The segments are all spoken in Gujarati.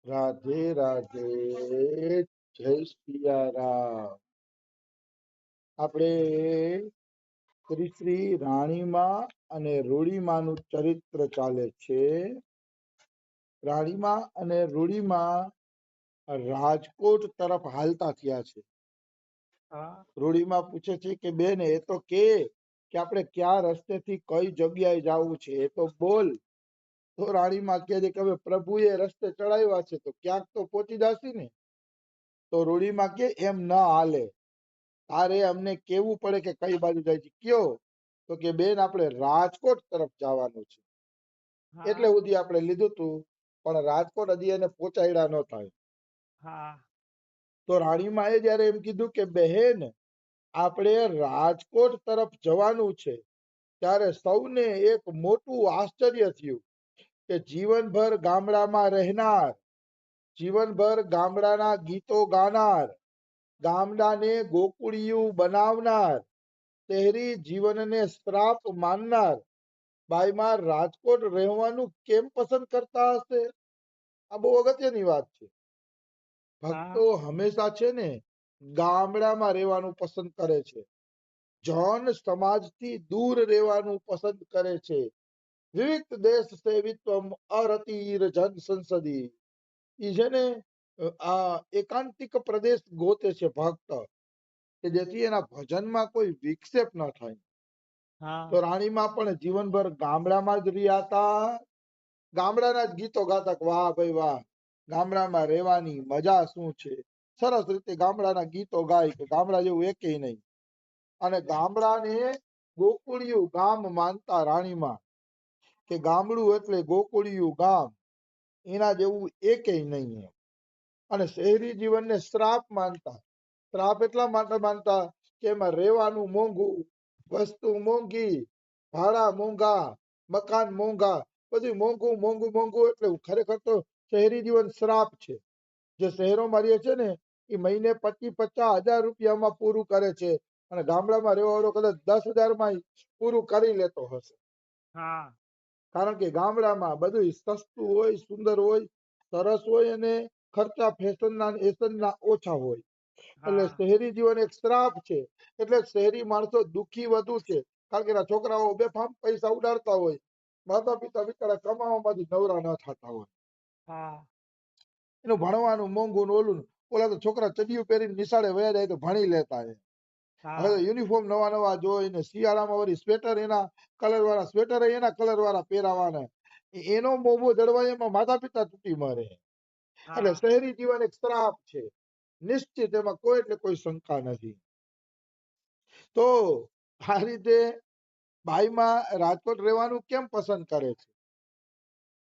રાધે રાધે, જય સિયારામ. આપણે શ્રી શ્રી રાણીમા અને રૂડીમાનું ચરિત્ર ચાલે છે. રાણીમા અને રૂડીમા રાજકોટ તરફ હાલતા થયા છે. રૂડીમા પૂછે છે કે બેન એ તો કે આપણે ક્યાં રસ્તેથી કઈ જગ્યાએ જવું છે, એ તો બોલ. તો રાણીમા કહે છે કે હવે પ્રભુએ રસ્તે ચડાવ્યા છે તો ક્યાંક તો પહોંચી જશે ને. તો રૂડીમા કે એમ ના હાલે, તારે અમને કેવું પડે કે કઈ બાજુ જાય છે. કયો? તો કે બેન આપણે રાજકોટ તરફ જવાનું છે. એટલે સુધી આપણે લીધું તું, પણ રાજકોટ હજી એને પહોંચાડ્યા ન થાય. તો રાણીમાએ જયારે એમ કીધું કે બહેન આપણે રાજકોટ તરફ જવાનું છે, ત્યારે સૌને એક મોટું આશ્ચર્ય થયું કે જીવનભર ગામડામાં રહેનાર, જીવનભર ગામડાના ગીતો ગાનાર, ગામડાને ગોકુળિયું બનાવનાર, શહેરી જીવનને શ્રાપ માનનાર બાઈમાં રાજકોટ રહેવાનું કેમ પસંદ કરતા હશે? આ બહુ અગત્યની વાત છે. ભક્તો હંમેશા છે ને ગામડામાં રહેવાનું પસંદ કરે છે, જન સમાજથી દૂર રહેવાનું પસંદ કરે છે. વિવિધ દેશ સેવિત્વમ અરતીર જન સંસદી. ઈ છે ને આ એકાંતિક પ્રદેશ ગોતે છે ભક્ત, કે જેથી એના ભજનમાં કોઈ વિક્ષેપ ન થાય. તો રાણીમાં પણ જીવનભર ગામડામાં જ રહ્યા હતા. ગામડાના જ ગીતો ગાતા, વાહ ભાઈ વાહ, ગામડામાં રહેવાની મજા શું છે. સરસ રીતે ગામડાના ગીતો ગાય કે ગામડા જેવું એકેય નહીં. અને ગામડાને ગોકુળિયું ગામ માનતા રાણીમાં, કે ગામડું એટલે ગોકુળિયું ગામ, એના જેવું એકેય નહીં. અને શહેરી જીવનને શ્રાપ માનતા. શ્રાપ એટલા માટે માનતા કે એમાં રહેવાનું મોંઘું, વસ્તુ મોંઘી, ભાડા મોંઘા, મકાન મોંઘા, બધું મોંઘું મોંઘું મોંઘું. એટલે ખરેખર તો શહેરી જીવન શ્રાપ છે. જે શહેરોમાં રહે છે ને એ મહિને 25-50 હજાર રૂપિયામાં પૂરું કરે છે, અને ગામડામાં રહેવાવાળો કદાચ 10,000 માં પૂરું કરી લેતો હશે. કારણ કે ગામડામાં બધું સસ્તું હોય, સુંદર હોય, સરસ હોય, અને ખર્ચા ફેશનના ઓછા હોય. એટલે શહેરી જીવન એક શ્રાપ છે. એટલે શહેરી માણસો દુઃખી વધુ છે, કારણ કે એના છોકરાઓ બેફામ પૈસા ઉડાડતા હોય, માતા પિતા બિચારા કમાવામાંથી નવરા ન થતા હોય. એનું ભણવાનું મોંઘું ને ઓલું. ઓલા તો છોકરા ચડિયું પહેરીને નિશાળે વયા જાય તો ભણી લેતા. હવે તો યુનિફોર્મ નવા નવા જોઈને, શિયાળામાં વળી સ્વેટર એના કલર વાળા, સ્વેટર એના કલર વાળા પહેરાવાના. એનો મોભો જળવાય એમાં માતા પિતા તૂટી મારે. એટલે શહેરી જીવન એક શ્રાપ છે, નિશ્ચિત, એમાં કોઈ એટલે કોઈ શંકા નથી. તો આ રીતે બાઈમાં રાજકોટ રહેવાનું કેમ પસંદ કરે છે?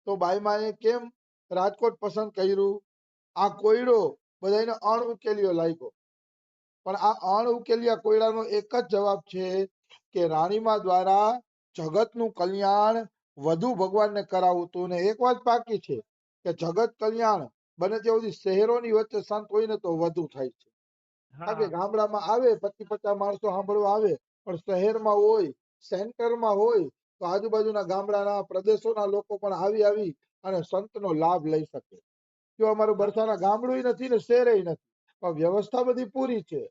તો બાઈમાએ કેમ રાજકોટ પસંદ કર્યું? આ કોયડો બધાને અણઉકેલ્યો લાગ્યો. પણ આ અણઉકેલ્યા કોયડાનો એક જ જવાબ છે કે રાણીમા દ્વારા જગતનું કલ્યાણ વધુ ભગવાનને કરાવતું. ને એક વાત બાકી છે કે જગત કલ્યાણ બને ત્યાં સુધી શહેરોની વચ્ચે સંત હોય ને તો વધુ થાય છે. કારણ કે ગામડામાં આવે 25-50 માણસો સાંભળવા આવે, પણ શહેરમાં હોય, સેન્ટરમાં હોય, તો આજુબાજુના ગામડાના પ્રદેશોના લોકો પણ આવી અને સંતનો લાભ લઈ શકે. જો અમારું બરસાના ગામડું નથી ને શહેરે નથી, પણ વ્યવસ્થા બધી પૂરી છે.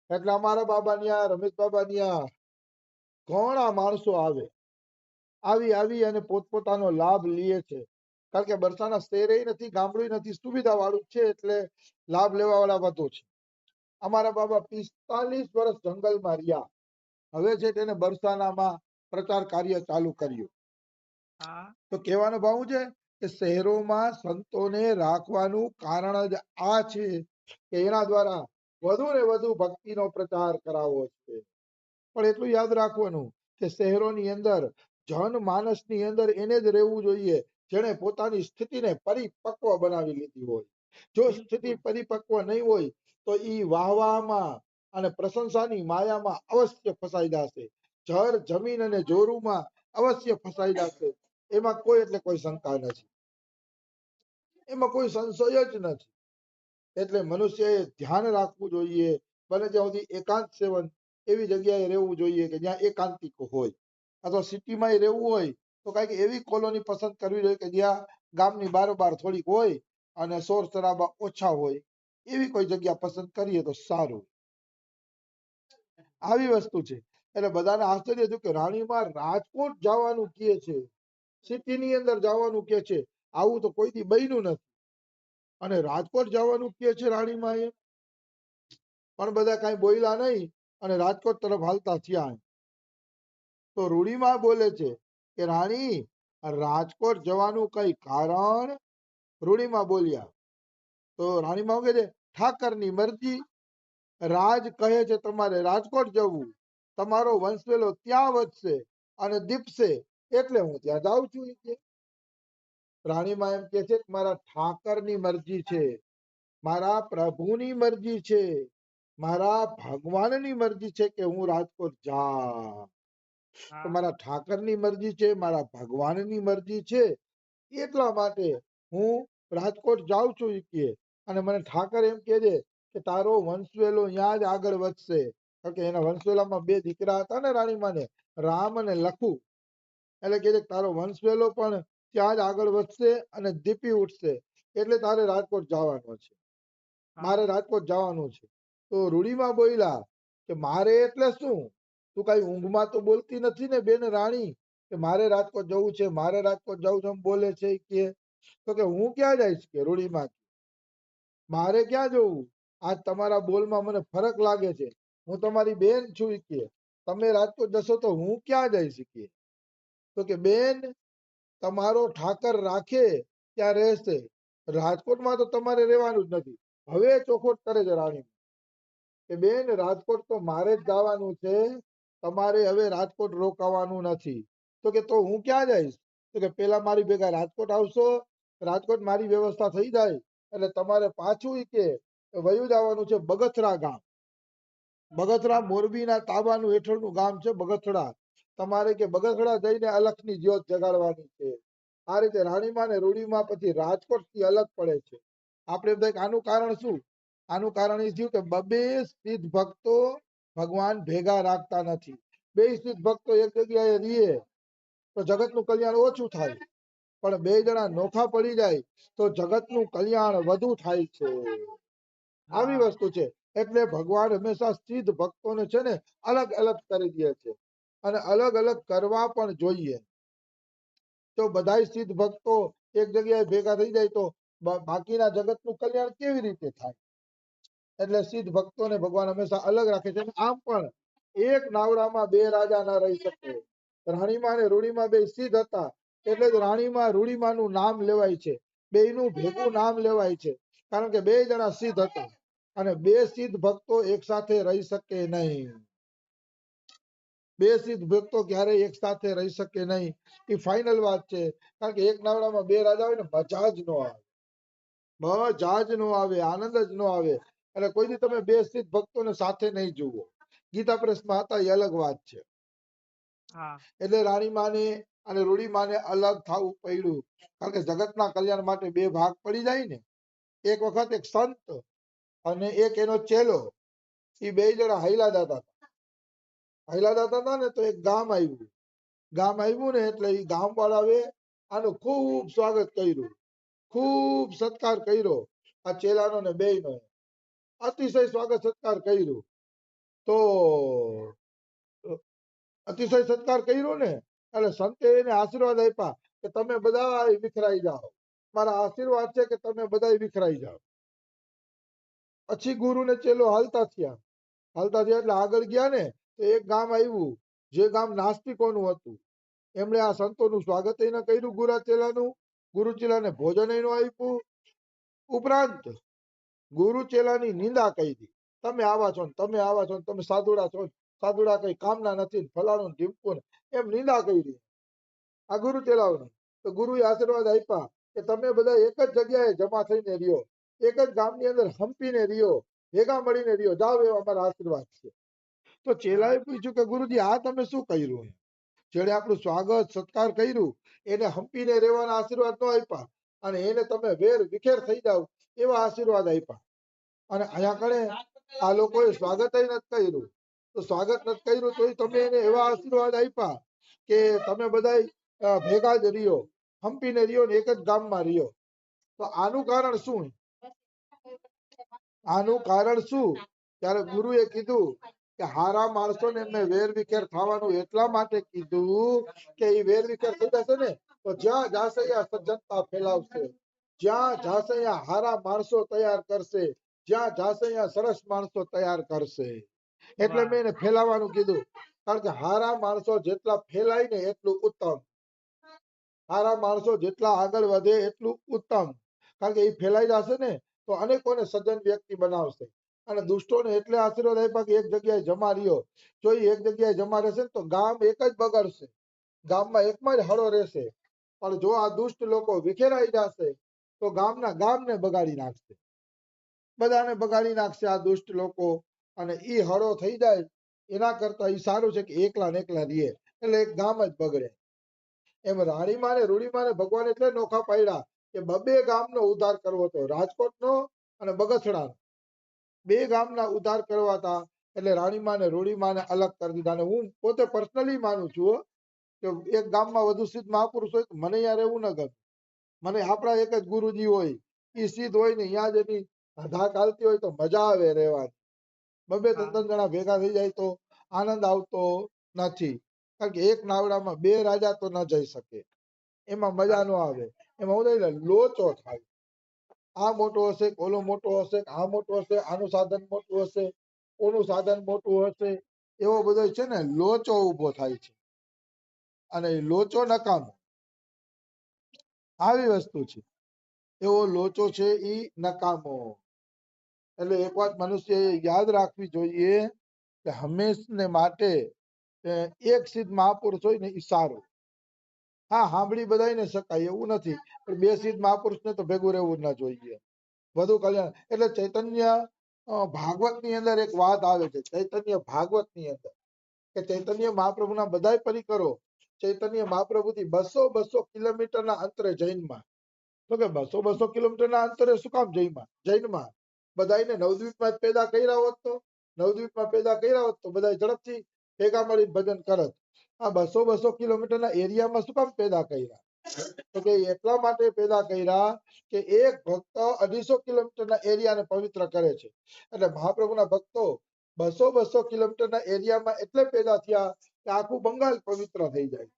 એટલે અમારા બાબા ન્યા, રમેશ બાબા ન્યા ઘણા માણસો આવી અને પોતપોતાનો લાભ લે છે. કારણ કે બરસાના શહેરે નથી, ગામડું નથી, સુવિધા વાળું છે, એટલે લાભ લેવા વાળા વધુ છે. અમારા બાબા 45 વર્ષ જંગલમાં રહ્યા, હવે છે તેને બરસાનામાં પ્રચાર કાર્ય ચાલુ કર્યું. તો કહેવાનો ભાવ છે કે શહેરોમાં સંતોને રાખવાનું કારણ જ આ છે કે એના દ્વારા વધુ ને વધુ ભક્તિનો પ્રચાર કરાવવો છે. પણ એટલું યાદ રાખવાનું કે શહેરોની અંદર જનમાનસની અંદર એને જ રહેવું જોઈએ જેને પોતાની સ્થિતિને પરિપક્વ બનાવી લીધી હોય. જો સ્થિતિ પરિપક્વ નહીં હોય તો ઈ વાહવામાં અને પ્રશંસાની માયામાં અવશ્ય ફસાઈ જશે. જર જમીન અને જોરુમાં અવશ્ય ફસાઈ જશે. એમાં કોઈ એટલે કોઈ શંકા નથી, એમાં કોઈ સંશય જ નથી. એટલે મનુષ્યએ ધ્યાન રાખવું જોઈએ, બને ત્યાં સુધી એકાંત સેવન એવી જગ્યાએ રહેવું જોઈએ કે જ્યાં એકાંતિક હોય. અથવા સિટીમાં રહેવું હોય તો કઈક એવી કોલોની પસંદ કરવી જોઈએ કે જ્યાં ગામની બારોબાર થોડીક હોય અને શોર શરાબા ઓછા હોય એવી કોઈ જગ્યા પસંદ કરીએ તો સારું. આવી વસ્તુ છે. એટલે બધાને આશ્ચર્ય થયું કે રાણીમાં રાજકોટ જવાનું કહે છે, સિટી ની અંદર જવાનું કહે છે. આવું તો કોઈ દી બન્યું નથી. અને રાજકોટ જવાનું કહે છે રાણીમાં એ. પણ બધા કઈ બોલ્યા નહીં અને રાજકોટ તરફ હાલતા થયા. તો રૂડીમાં બોલે છે કે રાણી રાજકોટ જવાનું કઈ કારણ? રૂડીમાં બોલ્યા તો રાણીમાં શું કહે છે? ઠાકરની મરજી. રાજ કહે છે તમારે રાજકોટ જવું, તમારો વંશવેલો ત્યાં વધશે અને દીપશે, એટલે હું ત્યાં જાઉં છું. રાણીમાં એમ કે છે કે મારા ઠાકરની મરજી છે, મારા પ્રભુની મરજી છે, મારા ભગવાનની મરજી છે કે હું રાજકોટ જાઉં. તો મારા ઠાકરની મરજી છે, મારા ભગવાનની મરજી છે, એટલા માટે હું રાજકોટ જાઉં છું. અને મને ઠાકર એમ કે છે કે તારો વંશવેલો ત્યાં જ આગળ વધશે. કારણ કે એના વંશવેલામાં બે દીકરા હતા ને રાણીમાને, રામ અને લખુ. એટલે કે તારો વંશવેલો પણ ત્યાં જ આગળ વધશે અને દીપી ઉઠશે, એટલે તારે રાજકોટ જવાનું છે. મારે રાજકોટ જવાનું છે. તો રૂડીમાં બોલ્યા કે મારે એટલે શું? તું કઈ ઊંઘમાં તો બોલતી નથી ને બેન રાણી કે મારે રાજકોટ જવું છે, મારે રાજકોટ જવું છે બોલે છે કે? તો કે હું ક્યાં જઈશ કે રૂડીમાં, મારે ક્યાં જવું? આજ તમારા બોલમાં મને ફરક લાગે છે. હું તમારી બેન છું કે તમે રાજકોટ જશો તો હું ક્યાં જઈશ કે? તો કે બેન તમારો ઠાકર રાખે ત્યાં રહેશે, રાજકોટમાં તો તમારે રહેવાનું જ નથી. હવે ચોખવટ કરે છે રાણી કે બેન રાજકોટ તો મારે જ જવાનું છે, તમારે હવે રાજકોટ રોકાવાનું નથી. તો કે તો હું ક્યાં જઈશ? તો કે પેલા મારી ભેગા રાજકોટ આવશો, રાજકોટ મારી વ્યવસ્થા થઈ જાય એટલે તમારે પાછું કે વયું જવાનું છે બગથરા ગામ. બગથરા મોરબીના તાબાનું હેઠળનું ગામ છે બગથરા. તમારે કે બગથરા જઈને અલખની જ્યોત જગાડવાની છે. આ રીતે રાણીમાં ને રૂડીમાં પછી રાજકોટ થી અલગ પડે છે. આપણે એમ આનું કારણ શું? આનું કારણ એ થયું કે બબે સિદ્ધ ભક્તો ભગવાન ભેગા રાખતા નથી. બે સિદ્ધ ભક્તો એક જગ્યાએ રહીએ તો જગતનું કલ્યાણ ઓછું થાય, પણ બે જણા નોખા પડી જાય તો જગતનું કલ્યાણ વધુ થાય છે. આવી વસ્તુ છે. એટલે ભગવાન હંમેશા સિદ્ધ ભક્તોને છે ને અલગ અલગ કરી દે છે, અને અલગ અલગ કરવા પણ જોઈએ. તો બધા સિદ્ધ ભક્તો એક જગ્યાએ ભેગા થઈ જાય તો બાકીના જગતનું કલ્યાણ કેવી રીતે થાય? એટલે સિદ્ધ ભક્તોને ભગવાન હંમેશા અલગ રાખે છે. આમ પણ એક નાવડામાં બે રાજા ના રહી શકે. રાણીમાં અને રૂડીમાં બે સિદ્ધ હતા, એટલે જ રાણીમાં રૂડીમાનું નામ લેવાય છે, બેયનું ભેગું નામ લેવાય છે. કારણ કે બે જણા સિદ્ધ હતા અને બે સિદ્ધ ભક્તો એક સાથે રહી શકે નહીં. બે સિદ્ધ ભક્તો ક્યારેય એક સાથે રહી શકે નહીં, એ ફાઇનલ વાત છે. કારણ કે એક નાવડામાં બે રાજા હોય ને મજા જ ન આવે, મજા જ ન આવે, આનંદ જ ન આવે. એટલે કોઈ દી તમે બે સિદ્ધ ભક્તોને સાથે નહીં જુઓ. ગીતા પ્રેસમાં હતા એ અલગ વાત છે. એટલે રાણીમાને અને રૂડીમાને અલગ થવું પડ્યું. કારણ કે જગતના કલ્યાણ માટે બે ભાગ પડી જાય ને. એક વખત એક સંત અને એક એનો ચેલો, એ બે જણા હૈલા દાતા હતા ને. તો એક ગામ આવ્યું ને એટલે એ ગામ વાળાએ આનું ખૂબ સ્વાગત કર્યું, ખૂબ સત્કાર કર્યો. આ ચેલાનો ને બેયનો અતિશય સ્વાગત સત્કાર કર્યું. તો અતિશય સત્કાર કર્યો ને એટલે સંતે એને આશીર્વાદ આપ્યા કે તમે બધા વિખરાઈ જાઓ, મારા આશીર્વાદ છે કે તમે બધા વિખરાઈ જાઓ. પછી ગુરુ ને ચેલો હાલતા થયા એટલે આગળ ગયા ને તો એક ગામ આવ્યું, જે ગામ નાસ્તિકોનું હતું. એમણે આ સંતોનું સ્વાગત ન કર્યું ગુરુ ચેલાને ભોજન ન આપ્યું. ઉપરાંત ગુરુ ચેલાની નિંદા કરી. તમે આવા છો ને તમે આવા છો ને તમે સાધુડા છો, સાધુડા કઈ કામના નથી, ફલાણું ઢીમકું, એમ નિંદા કરી આ ગુરુ ચેલાઓની. તો ગુરુએ આશીર્વાદ આપ્યા કે તમે બધા એક જ જગ્યાએ જમા થઈને રહ્યો, એક જ ગામની અંદર હંપીને રહ્યો, ભેગા મળીને રહ્યો, જાઓ એવા અમારા આશીર્વાદ છે. તો ચેલાએ પૂછ્યું કે ગુરુજી આ તમે શું કર્યું? જેણે આપણું સ્વાગત સત્કાર કર્યું એને હંપીને રહેવાના આશીર્વાદ ન આપ્યા, અને એને તમે વેર વિખેર થઈ જાવ એવા આશીર્વાદ આપ્યા. અને અહીંયા કણે આ લોકોએ સ્વાગત નથી કર્યું. તો સ્વાગત નથી કર્યું તો તમે એને એવા આશીર્વાદ આપ્યા કે તમે બધા ભેગા જ રહ્યો, હંપીને રહ્યો ને એક જ ગામમાં રહ્યો. તો આનું કારણ શું? આનું કારણ શું? ત્યારે ગુરુએ કીધું કે હારા માણસોને એમને વેરવિખેર થવાનું એટલા માટે કીધું કે એ વેરવિખેર થઈ જશે ને તો જ્યાં જાશે ત્યાં સજ્જનતા ફેલાવશે, જ્યાં જાશે ત્યાં હારા માણસો તૈયાર કરશે, જ્યાં જાશે ત્યાં સરસ માણસો તૈયાર કરશે. એટલે મેં એને ફેલાવાનું કીધું, કારણ કે હારા માણસો જેટલા ફેલાય ને એટલું ઉત્તમ. સારા માણસો જેટલા આગળ વધે એટલું ઉત્તમ, કારણ કે એ ફેલાઈ જશે ને તો અનેકોને સજ્જન વ્યક્તિ બનાવશે. અને દુષ્ટોને એટલે આશીર્વાદ આપ્યા કે એક જગ્યાએ જમા રહ્યો. જો એ એક જગ્યાએ જમા રહેશે ને તો ગામ એક જ બગડશે, ગામમાં એકમાં જ હળો રહેશે. પણ જો આ દુષ્ટ લોકો વિખેરાઈ જશે તો ગામને બગાડી નાખશે, બધાને બગાડી નાખશે આ દુષ્ટ લોકો. અને ઈ હળો થઈ જાય એના કરતા ઈ સારું છે કે એકલા ને એકલા રહીએ, એટલે એક ગામ જ બગડે. એમ રાણીમાં ને રૂડીમાં ને ભગવાન એટલે નોખા પાડ્યા કે બબે ગામનો ઉદ્ધાર કરવો હતો, રાજકોટનો અને બગસરાનો બે ગામના ઉદ્ધાર કરવા હતા. એટલે રાણીમાં ને રૂડીમાં ને અલગ કરી દીધા. અને હું પોતે પર્સનલી માનું છું કે એક ગામમાં વધુ સિદ્ધ મહાપુરુષ હોય તો મને યાર એવું ન ગમે. મને આપણા એક જ ગુરુજી હોય, એ સિદ્ધ હોય ને ત્યાં જ એની ધાક હાલતી હોય તો મજા આવે રહેવાની. બબે ત્રણ જણા ભેગા થઈ જાય તો આનંદ આવતો નથી, કારણ કે એક નાવડામાં બે રાજા તો ન જઈ શકે, એમાં મજા ન આવે. એમાં હું લોચો થાય, આ મોટો હશે, ઓલો મોટો હશે, આ મોટો હશે, આનું સાધન મોટું હશે, ઓનું સાધન મોટું હશે, એવો બધો છે ને લોચો ઉભો થાય છે. અને લોચો નકામો, આવી વસ્તુ છે. એવો લોચો છે ઈ નકામો. એટલે એક વાત મનુષ્ય યાદ રાખવી જોઈએ કે હંમેશને માટે એક સિદ્ધ મહાપુરુષ હોય ને ઈ સારું. હા, સાંભળી બધાને શકાય એવું નથી, પણ બે સિદ્ધ મહાપુરુષને તો ભેગું રહેવું ના જોઈએ, વધુ કલ્યાણ. એટલે ચૈતન્ય ભાગવત ની અંદર એક વાત આવે છે, ચૈતન્ય ભાગવત ની અંદર કે ચૈતન્ય મહાપ્રભુના બધાય પરિકરો ચૈતન્ય મહાપ્રભુથી 200 કિલોમીટરના અંતરે જૈનમાં. તો કે 200 કિલોમીટરના અંતરે શું કામ જૈનમાં? બધાને નવદ્વીપમાં જ પેદા કર્યા હોત તો બધા ઝડપથી ભેગા મળી ભજન કરત. આ 200 કિલોમીટરના એરિયામાં શું કામ પેદા કર્યા? તો કે એટલા માટે પેદા કર્યા કે એક ભક્ત 250 કિલોમીટરના એરિયાને પવિત્ર કરે છે. એટલે મહાપ્રભુના ભક્તો 200 કિલોમીટરના એરિયામાં એટલે પેદા થયા કે આખું બંગાળ પવિત્ર થઈ જાય,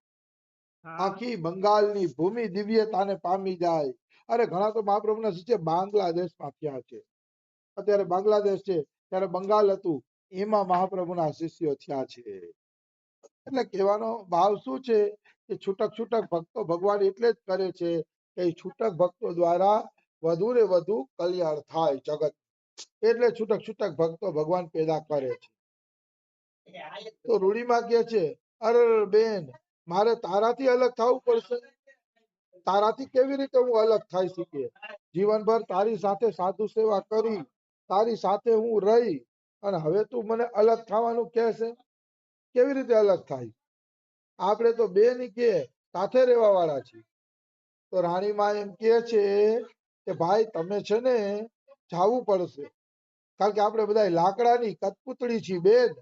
આખી બંગાળની ભૂમિ દિવ્યતાને પામી જાય. અરે ઘણા તો મહાપ્રભુના શિષ્ય બાંગ્લાદેશમાં થયા છે. અત્યારે બાંગ્લાદેશ છે, ત્યારે બંગાળ હતું, એમાં મહાપ્રભુના શિષ્યો થયા છે. એટલે કહેવાનો ભાવ શું છે કે છૂટક ભક્તો ભગવાન એટલે જ કરે છે કે છૂટક ભક્તો દ્વારા વધુ ને વધુ કલ્યાણ થાય જગત, એટલે છૂટક ભક્તો ભગવાન પેદા કરે છે. તો રૂડીમાં કે છે, અરે બેન, મારે તારાથી અલગ થવું પડશે. તારાથી કેવી રીતે હું અલગ થઈ શકીએ? જીવનભર તારી સાથે સાધુ સેવા કરી, તારી સાથે હું રહી, અને હવે તું મને અલગ થવાનું કહે છે? કેવી રીતે અલગ થાય? આપણે તો બે ની કે સાથે રહેવા વાળા છીએ. તો રાણીમાં એમ કે છે કે ભાઈ તમે છે ને જાવું પડશે, કારણ કે આપણે બધા લાકડાની કઠપૂતળી છીએ બેન.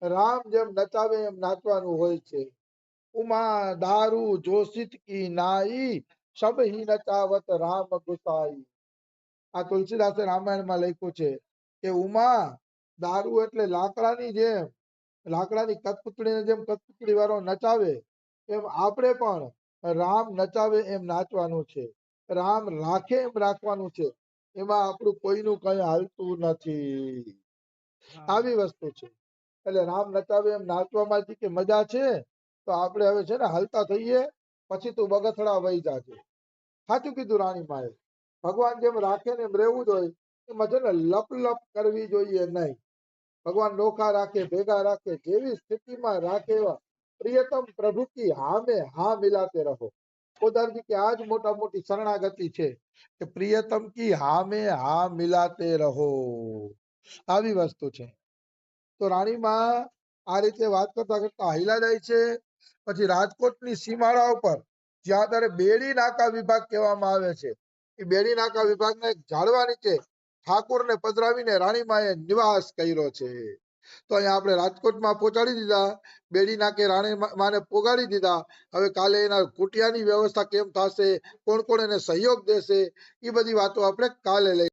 રામ જેમ નચાવે એમ નાચવાનું હોય છે. ઉમા દારૂ જોશિત કી નાઈ, સબ હી નચાવત રામ ગુસાઈ. આ તુલસીદાસે રામાયણમાં લખ્યું છે કે ઉમા દારૂ એટલે લાકડાની જેમ, લાકડાની કઠપૂતળીને જેમ કઠપૂતળી વાળો નચાવે એમ આપણે પણ રામ નચાવે એમ નાચવાનું છે, રામ રાખે એમ રાખવાનું છે. એમાં આપણું કોઈનું કઈ હાલતું નથી, આવી વસ્તુ છે. એટલે રામ નચાવે એમ નાચવામાં કે મજા છે, તો આપણે હવે છે ને હાલતા થઈએ, પછી તું બગસડા વહી જાજે. સાચું કીધું રાણીમાએ. ભગવાન જેમ રાખે ને એમ રહેવું જોઈએ, એમાં છે ને લપ કરવી જોઈએ નહીં. ભગવાન નોખા રાખે, ભેગા રાખે, જેવી સ્થિતિમાં રાખે એવા. પ્રિયતમ પ્રભુ કી હામે હા મિલાતે રહો. પોતાની કે આજ મોટા મોટી શરણાગતિ છે કે પ્રિયતમ કી હામે હા મિલાતે રહો, આવી વસ્તુ છે. તો રાણીમાં આ રીતે વાત કરતા કરતા હાલ્યા જાય છે. પછી રાજકોટની સીમાડા ઉપર જ્યાં અત્યારે બેડી નાકા વિભાગ કહેવામાં આવે છે, એ બેડી નાકા વિભાગના એક ઝાડવા નીચે ઠાકોરને પધરાવીને રાણીમાએ નિવાસ કર્યો છે. તો અહીંયા આપણે રાજકોટમાં પહોંચાડી દીધા, બેડી નાકે રાણીમાને પોગાડી દીધા. હવે કાલે એના કુટિયાની વ્યવસ્થા કેમ થશે, કોણ કોણ એને સહયોગ દેશે, એ બધી વાતો આપણે કાલે લઈ